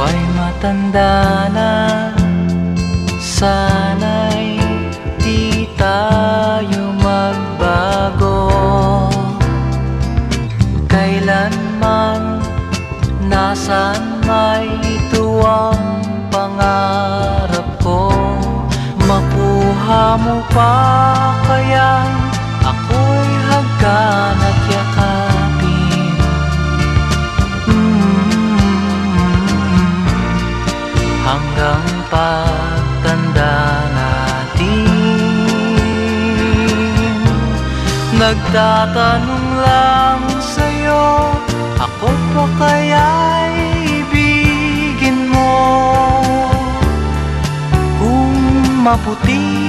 ay matanda na, sana'y di tayo magbago. Kailanman, nasaan may ito ang pangarap ko. Makuha mo pa kaya ako'y hagkan at yakapin. Hanggang pagtanda natin, nagtatanong lang sa'yo, ako pa kaya'y ibigin mo? Kung maputi